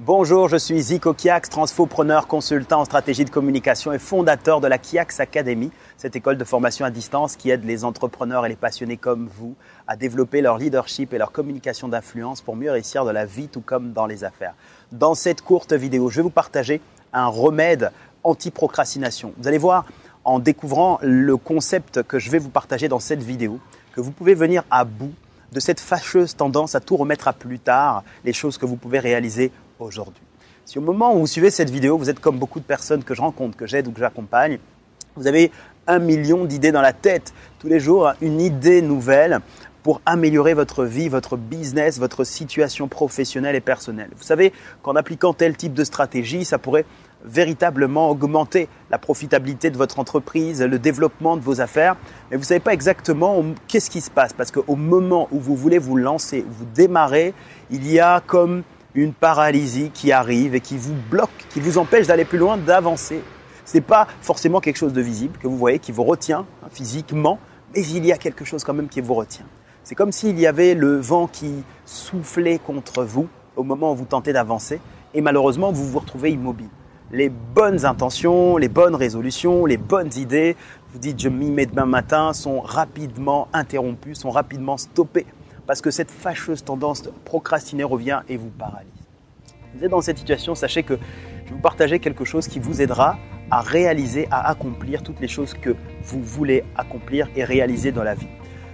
Bonjour, je suis Zico Kiax, transfopreneur, consultant en stratégie de communication et fondateur de la Kiax Academy, cette école de formation à distance qui aide les entrepreneurs et les passionnés comme vous à développer leur leadership et leur communication d'influence pour mieux réussir dans la vie tout comme dans les affaires. Dans cette courte vidéo, je vais vous partager un remède anti-procrastination. Vous allez voir en découvrant le concept que je vais vous partager dans cette vidéo que vous pouvez venir à bout de cette fâcheuse tendance à tout remettre à plus tard, les choses que vous pouvez réaliser aujourd'hui. Si au moment où vous suivez cette vidéo, vous êtes comme beaucoup de personnes que je rencontre, que j'aide ou que j'accompagne, vous avez 1 million d'idées dans la tête. Tous les jours, une idée nouvelle pour améliorer votre vie, votre business, votre situation professionnelle et personnelle. Vous savez qu'en appliquant tel type de stratégie, ça pourrait véritablement augmenter la profitabilité de votre entreprise, le développement de vos affaires. Mais vous ne savez pas exactement qu'est-ce qui se passe parce qu'au moment où vous voulez vous lancer, vous démarrez, il y a comme une paralysie qui arrive et qui vous bloque, qui vous empêche d'aller plus loin, d'avancer. Ce n'est pas forcément quelque chose de visible que vous voyez, qui vous retient physiquement, mais il y a quelque chose quand même qui vous retient. C'est comme s'il y avait le vent qui soufflait contre vous au moment où vous tentez d'avancer et malheureusement vous vous retrouvez immobile. Les bonnes intentions, les bonnes résolutions, les bonnes idées, vous dites je m'y mets demain matin, sont rapidement interrompues, sont rapidement stoppées. Parce que cette fâcheuse tendance de procrastiner revient et vous paralyse. Vous êtes dans cette situation, sachez que je vais vous partager quelque chose qui vous aidera à réaliser, à accomplir toutes les choses que vous voulez accomplir et réaliser dans la vie.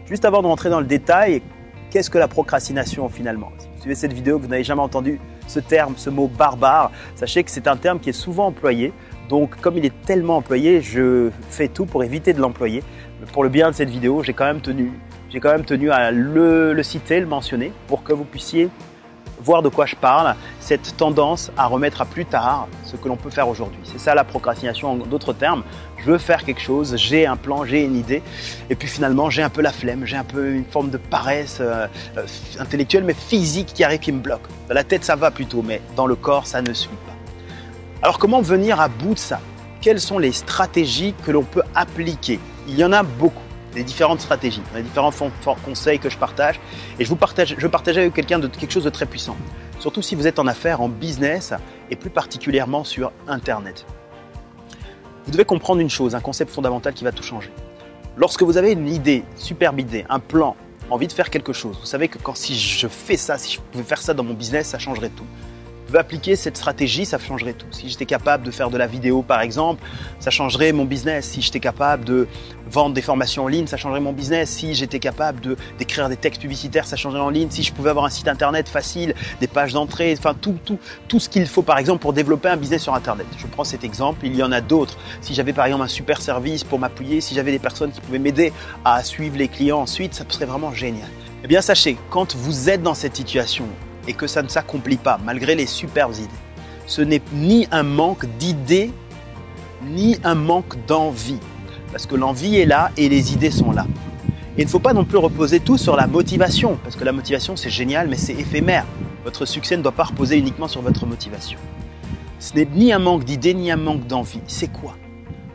Juste avant de rentrer dans le détail, qu'est-ce que la procrastination finalement? Si vous suivez cette vidéo, que vous n'avez jamais entendu ce terme, ce mot barbare, sachez que c'est un terme qui est souvent employé. Donc comme il est tellement employé, je fais tout pour éviter de l'employer. Mais pour le bien de cette vidéo, j'ai quand même tenu à le citer, le mentionner, pour que vous puissiez voir de quoi je parle, cette tendance à remettre à plus tard ce que l'on peut faire aujourd'hui. C'est ça la procrastination en d'autres termes. Je veux faire quelque chose, j'ai un plan, j'ai une idée, et puis finalement j'ai un peu la flemme, j'ai un peu une forme de paresse intellectuelle, mais physique qui arrive, qui me bloque. Dans la tête ça va plutôt, mais dans le corps ça ne suit pas. Alors comment venir à bout de ça? Quelles sont les stratégies que l'on peut appliquer? Il y en a beaucoup. Les différentes stratégies, les différents conseils que je partage et je partage avec quelque chose de très puissant. Surtout si vous êtes en affaires, en business et plus particulièrement sur Internet. Vous devez comprendre une chose, un concept fondamental qui va tout changer. Lorsque vous avez une idée, superbe idée, un plan, envie de faire quelque chose, vous savez que si je fais ça, si je pouvais faire ça dans mon business, ça changerait tout. Vous pouvez appliquer cette stratégie, ça changerait tout. Si j'étais capable de faire de la vidéo par exemple, ça changerait mon business. Si j'étais capable de vendre des formations en ligne, ça changerait mon business. Si j'étais capable d'écrire des textes publicitaires, ça changerait en ligne. Si je pouvais avoir un site internet facile, des pages d'entrée, enfin tout ce qu'il faut par exemple pour développer un business sur Internet. Je prends cet exemple, il y en a d'autres. Si j'avais par exemple un super service pour m'appuyer, si j'avais des personnes qui pouvaient m'aider à suivre les clients ensuite, ça serait vraiment génial. Eh bien sachez, quand vous êtes dans cette situation, et que ça ne s'accomplit pas, malgré les superbes idées. Ce n'est ni un manque d'idées, ni un manque d'envie. Parce que l'envie est là et les idées sont là. Et il ne faut pas non plus reposer tout sur la motivation, parce que la motivation c'est génial, mais c'est éphémère. Votre succès ne doit pas reposer uniquement sur votre motivation. Ce n'est ni un manque d'idées, ni un manque d'envie. C'est quoi?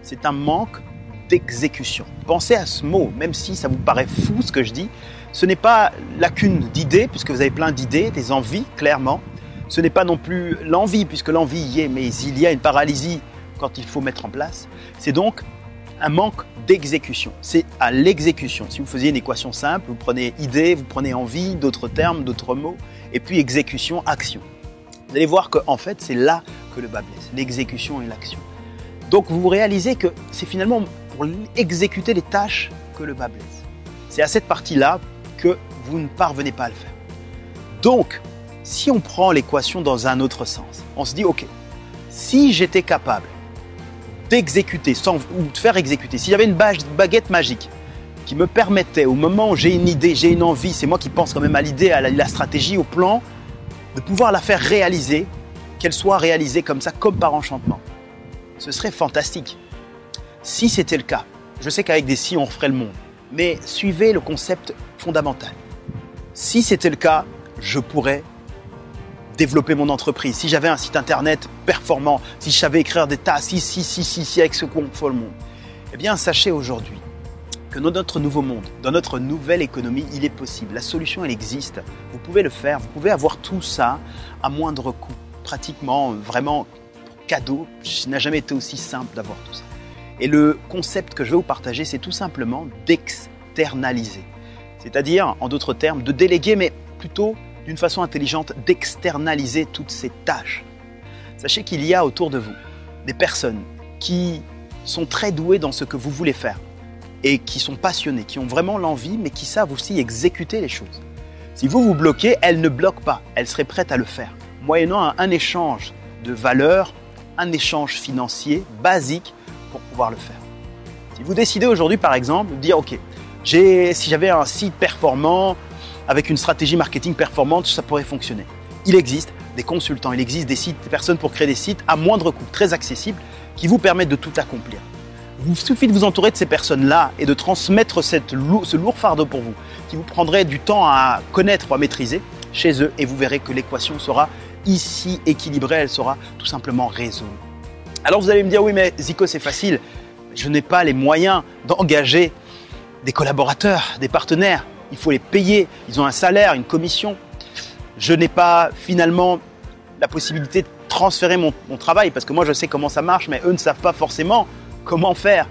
C'est un manque d'exécution. Pensez à ce mot, même si ça vous paraît fou ce que je dis, ce n'est pas lacune d'idées, puisque vous avez plein d'idées, des envies, clairement. Ce n'est pas non plus l'envie, puisque l'envie y est, mais il y a une paralysie quand il faut mettre en place. C'est donc un manque d'exécution. C'est à l'exécution. Si vous faisiez une équation simple, vous prenez idée, vous prenez envie, d'autres termes, d'autres mots, et puis exécution, action. Vous allez voir qu'en fait, c'est là que le bât blesse, l'exécution et l'action. Donc vous réalisez que c'est finalement pour exécuter les tâches que le bât blesse. C'est à cette partie-là que vous ne parvenez pas à le faire. Donc, si on prend l'équation dans un autre sens, on se dit, ok, si j'étais capable d'exécuter, ou de faire exécuter, si j'avais une baguette magique qui me permettait, au moment où j'ai une idée, j'ai une envie, c'est moi qui pense quand même à l'idée, à la stratégie, au plan, de pouvoir la faire réaliser, qu'elle soit réalisée comme ça, comme par enchantement. Ce serait fantastique. Si c'était le cas, je sais qu'avec des si, on referait le monde. Mais suivez le concept fondamental. Si c'était le cas, je pourrais développer mon entreprise. Si j'avais un site internet performant, si je savais écrire des tas, si, avec ce qu'on fait le monde. Eh bien, sachez aujourd'hui que dans notre nouveau monde, dans notre nouvelle économie, il est possible. La solution, elle existe. Vous pouvez le faire. Vous pouvez avoir tout ça à moindre coût. pratiquement vraiment cadeau. Il n'a jamais été aussi simple d'avoir tout ça. Et le concept que je vais vous partager, c'est tout simplement d'externaliser. C'est-à-dire, en d'autres termes, de déléguer, mais plutôt d'une façon intelligente, d'externaliser toutes ces tâches. Sachez qu'il y a autour de vous des personnes qui sont très douées dans ce que vous voulez faire et qui sont passionnées, qui ont vraiment l'envie, mais qui savent aussi exécuter les choses. Si vous vous bloquez, elles ne bloquent pas, elles seraient prêtes à le faire. Moyennant un échange de valeurs, un échange financier basique pour pouvoir le faire. Si vous décidez aujourd'hui, par exemple, de dire « Ok, si j'avais un site performant, avec une stratégie marketing performante, ça pourrait fonctionner. » Il existe des consultants, il existe des sites, des personnes pour créer des sites à moindre coût, très accessibles, qui vous permettent de tout accomplir. Il suffit de vous entourer de ces personnes-là et de transmettre ce lourd fardeau pour vous, qui vous prendrait du temps à connaître ou à maîtriser chez eux, et vous verrez que l'équation sera ici équilibrée, elle sera tout simplement résolue. Alors vous allez me dire, oui mais Zico c'est facile, je n'ai pas les moyens d'engager des collaborateurs, des partenaires, il faut les payer, ils ont un salaire, une commission. Je n'ai pas finalement la possibilité de transférer mon travail parce que moi je sais comment ça marche, mais eux ne savent pas forcément comment faire.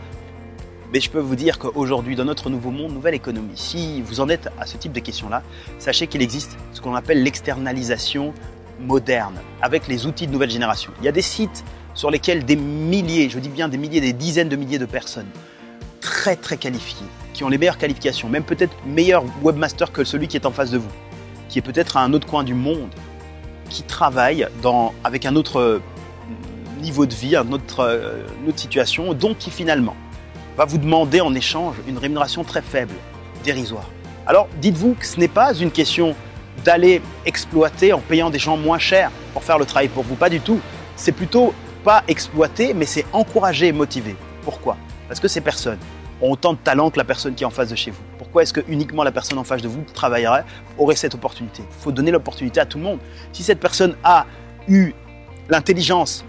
Mais je peux vous dire qu'aujourd'hui, dans notre nouveau monde, nouvelle économie, si vous en êtes à ce type de questions-là, sachez qu'il existe ce qu'on appelle l'externalisation moderne avec les outils de nouvelle génération. Il y a des sites sur lesquels des milliers, je dis bien des milliers, des dizaines de milliers de personnes très très qualifiées, qui ont les meilleures qualifications, même peut-être meilleur webmaster que celui qui est en face de vous, qui est peut-être à un autre coin du monde, qui travaille avec un autre niveau de vie, une autre situation, donc qui finalement va vous demander en échange une rémunération très faible, dérisoire. Alors dites-vous que ce n'est pas une question d'aller exploiter en payant des gens moins chers pour faire le travail pour vous, pas du tout. C'est plutôt pas exploiter, mais c'est encourager et motiver. Pourquoi? Parce que ces personnes ont autant de talent que la personne qui est en face de chez vous. Pourquoi est-ce que uniquement la personne en face de vous travaillerait, aurait cette opportunité? Il faut donner l'opportunité à tout le monde. Si cette personne a eu l'intelligence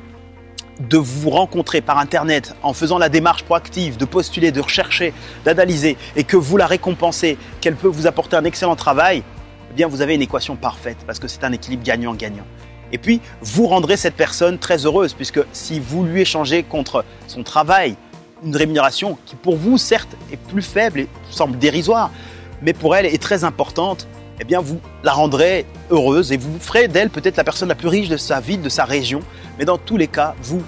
de vous rencontrer par Internet en faisant la démarche proactive, de postuler, de rechercher, d'analyser et que vous la récompensez, qu'elle peut vous apporter un excellent travail, eh bien vous avez une équation parfaite parce que c'est un équilibre gagnant-gagnant. Et puis, vous rendrez cette personne très heureuse puisque si vous lui échangez contre son travail, une rémunération qui pour vous, certes, est plus faible et semble dérisoire, mais pour elle est très importante, eh bien vous la rendrez heureuse et vous ferez d'elle peut-être la personne la plus riche de sa ville, de sa région. Mais dans tous les cas, vous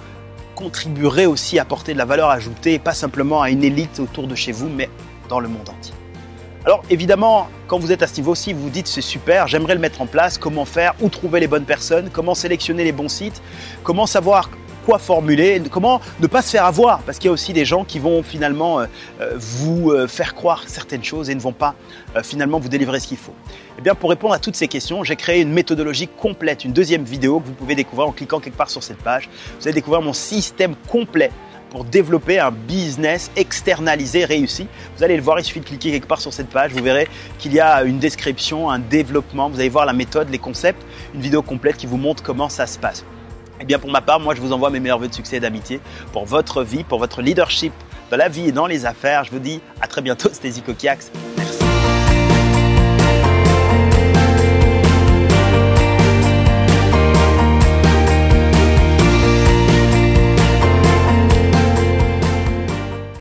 contribuerez aussi à apporter de la valeur ajoutée, pas simplement à une élite autour de chez vous, mais dans le monde entier. Alors évidemment, quand vous êtes à ce niveau-ci, vous vous dites c'est super, j'aimerais le mettre en place, comment faire, où trouver les bonnes personnes, comment sélectionner les bons sites, comment savoir quoi formuler, comment ne pas se faire avoir, parce qu'il y a aussi des gens qui vont finalement vous faire croire certaines choses et ne vont pas finalement vous délivrer ce qu'il faut. Eh bien, pour répondre à toutes ces questions, j'ai créé une méthodologie complète, une deuxième vidéo que vous pouvez découvrir en cliquant quelque part sur cette page. Vous allez découvrir mon système complet pour développer un business externalisé réussi. Vous allez le voir, il suffit de cliquer quelque part sur cette page. Vous verrez qu'il y a une description, un développement. Vous allez voir la méthode, les concepts, une vidéo complète qui vous montre comment ça se passe. Eh bien, pour ma part, moi, je vous envoie mes meilleurs vœux de succès et d'amitié pour votre vie, pour votre leadership dans la vie et dans les affaires. Je vous dis à très bientôt, c'était Zico Kiax.